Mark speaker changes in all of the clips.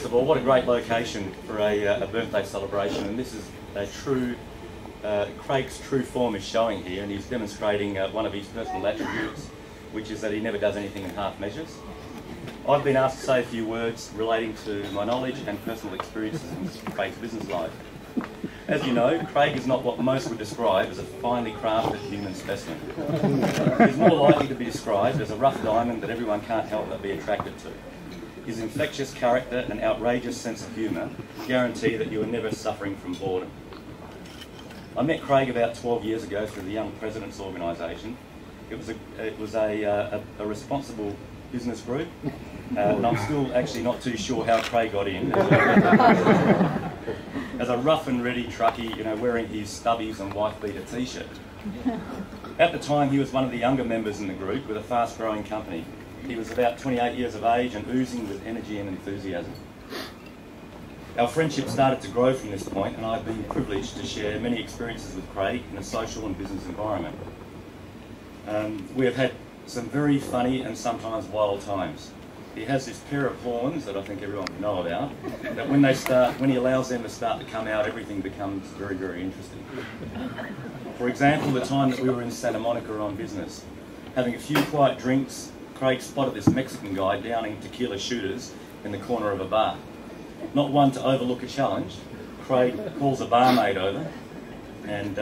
Speaker 1: of all, what a great location for a birthday celebration, and this is a true, Craig's true form is showing here, and he's demonstrating one of his personal attributes, which is that he never does anything in half measures. I've been asked to say a few words relating to my knowledge and personal experiences in Craig's business life. As you know, Craig is not what most would describe as a finely crafted human specimen. He's more likely to be described as a rough diamond that everyone can't help but be attracted to. His infectious character and outrageous sense of humour guarantee that you are never suffering from boredom. I met Craig about 12 years ago through the Young Presidents Organisation. It was a responsible business group, and I'm still actually not too sure how Craig got in. As a rough and ready truckie, you know, wearing his stubbies and wife-beater t-shirt. At the time, he was one of the younger members in the group with a fast-growing company. He was about 28 years of age and oozing with energy and enthusiasm. Our friendship started to grow from this point, and I've been privileged to share many experiences with Craig in a social and business environment. We have had some very funny and sometimes wild times. He has this pair of horns that I think everyone can know about, that when he allows them to start to come out, everything becomes very, very interesting. For example, the time that we were in Santa Monica on business, having a few quiet drinks, Craig spotted this Mexican guy downing tequila shooters in the corner of a bar. Not one to overlook a challenge, Craig calls a barmaid over and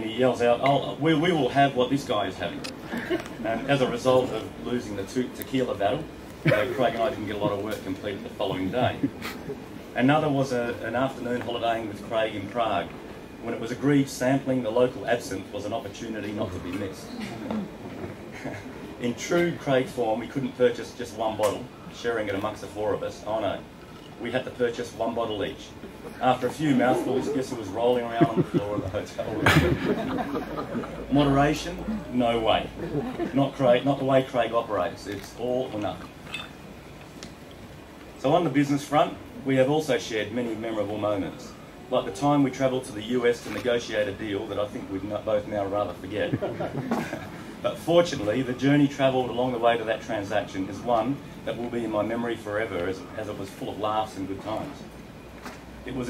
Speaker 1: he yells out, "Oh, we will have what this guy is having." And as a result of losing the tequila battle, Craig and I didn't get a lot of work completed the following day. Another was an afternoon holidaying with Craig in Prague, when it was agreed sampling the local absinthe was an opportunity not to be missed. In true Craig form, we couldn't purchase just one bottle, sharing it amongst the four of us. Oh no, we had to purchase one bottle each. After a few mouthfuls, guess who was rolling around on the floor of the hotel room? Moderation? No way. Not the way Craig operates. It's all or nothing. So on the business front, we have also shared many memorable moments, like the time we travelled to the US to negotiate a deal that I think we'd both now rather forget. But fortunately, the journey travelled along the way to that transaction is one that will be in my memory forever, as it was full of laughs and good times. It was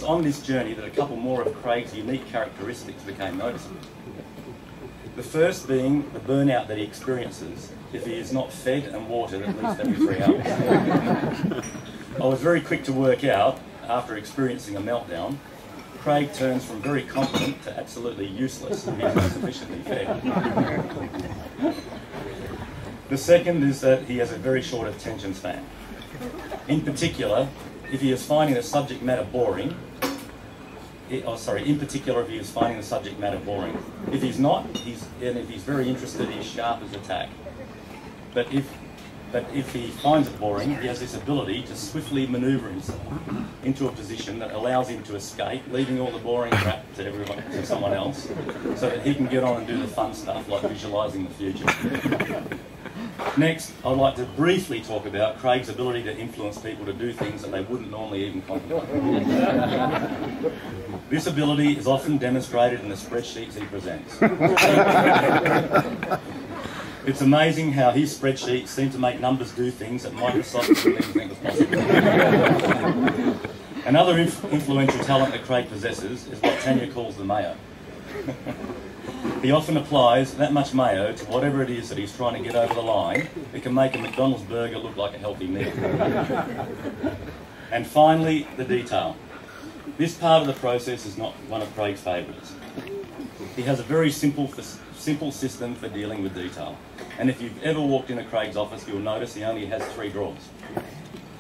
Speaker 1: on this journey that a couple more of Craig's unique characteristics became noticeable. The first being the burnout that he experiences if he is not fed and watered at least every 3 hours. I was very quick to work out, after experiencing a meltdown, Craig turns from very competent to absolutely useless if he's not sufficiently fed. The second is that he has a very short attention span. In particular, if he is finding the subject matter boring, if he is finding the subject matter boring. If he's not, if he's very interested, he's sharp as a tack. But if he finds it boring, he has this ability to swiftly manoeuvre himself into a position that allows him to escape, leaving all the boring crap to someone else, so that he can get on and do the fun stuff like visualising the future. Next, I'd like to briefly talk about Craig's ability to influence people to do things that they wouldn't normally even contemplate. This ability is often demonstrated in the spreadsheets he presents. It's amazing how his spreadsheets seem to make numbers do things that Microsoft didn't even think was possible. Another influential talent that Craig possesses is what Tanya calls the mayo. He often applies that much mayo to whatever it is that he's trying to get over the line. It can make a McDonald's burger look like a healthy meal. And finally, the detail. This part of the process is not one of Craig's favourites. He has a very simple system for dealing with detail. And if you've ever walked into Craig's office, you'll notice he only has 3 drawers.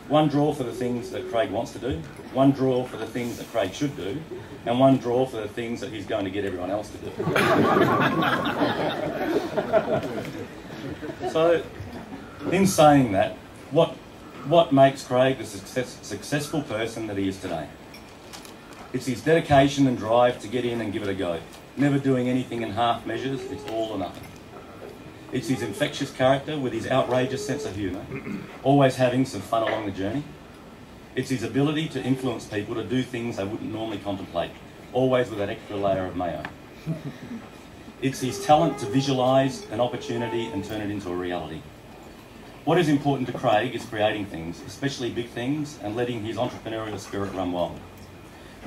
Speaker 1: One drawer for the things that Craig wants to do, one drawer for the things that Craig should do, and one drawer for the things that he's going to get everyone else to do. So, in saying that, what makes Craig the successful person that he is today? It's his dedication and drive to get in and give it a go. Never doing anything in half measures, it's all or nothing. It's his infectious character with his outrageous sense of humour, always having some fun along the journey. It's his ability to influence people to do things they wouldn't normally contemplate, always with that extra layer of mayo. It's his talent to visualise an opportunity and turn it into a reality. What is important to Craig is creating things, especially big things, and letting his entrepreneurial spirit run wild.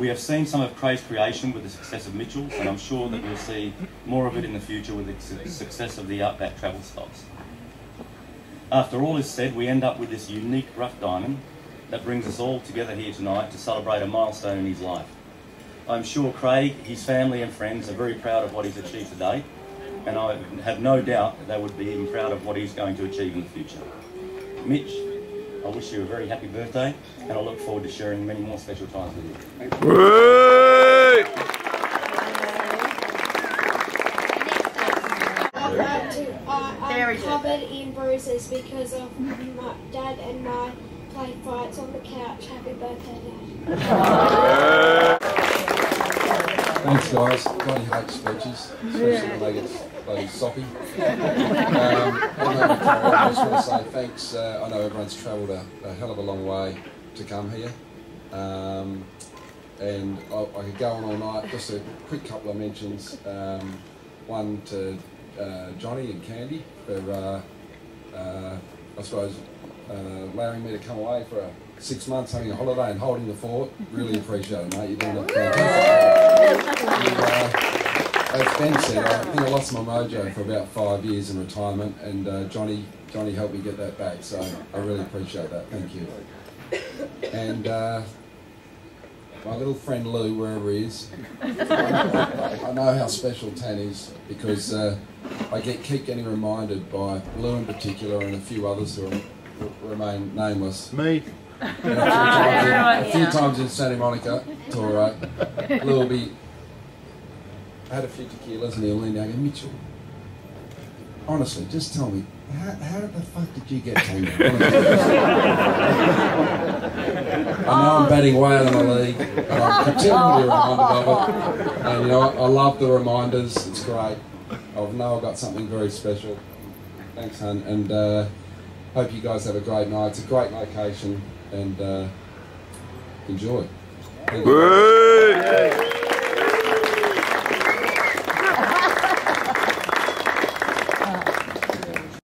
Speaker 1: We have seen some of Craig's creation with the success of Mitchell's, and I'm sure that we'll see more of it in the future with the success of the Outback travel stops. After all is said, we end up with this unique rough diamond that brings us all together here tonight to celebrate a milestone in his life. I'm sure Craig, his family and friends are very proud of what he's achieved to date, and I have no doubt that they would be even proud of what he's going to achieve in the future. Mitch, I wish you a very happy birthday, and I look forward to sharing many more special times with you. Thank you.
Speaker 2: I'm covered in bruises because of my dad and my play fights on the couch. Happy birthday, Dad.
Speaker 3: Thanks, guys. Johnny hates speeches, especially when they get bloody soppy. I just want to say thanks. I know everyone's travelled a hell of a long way to come here. And I could go on all night. Just a quick couple of mentions. One to Johnny and Candy for, I suppose, allowing me to come away for 6 months, having a holiday and holding the fort. Really appreciate it, mate. You're doing it fantastic. As Ben said, I think I lost my mojo for about 5 years in retirement, and Johnny helped me get that back, so I really appreciate that. Thank you. And my little friend Lou, wherever he is, I know how special Tan is because I keep getting reminded by Lou in particular and a few others who remain nameless.
Speaker 4: Me.
Speaker 3: A few times in Santa Monica, Toro, Lou will be, I had a few tequilas and he'll lean down and go, Mitchell, honestly, just tell me, how the fuck did you get tangled? I know I'm batting way out of the league, but I'm continually reminded of it. And you know, I love the reminders, it's great. I know I've got something very special. Thanks, hun, and hope you guys have a great night. It's a great location, and enjoy. Thank you.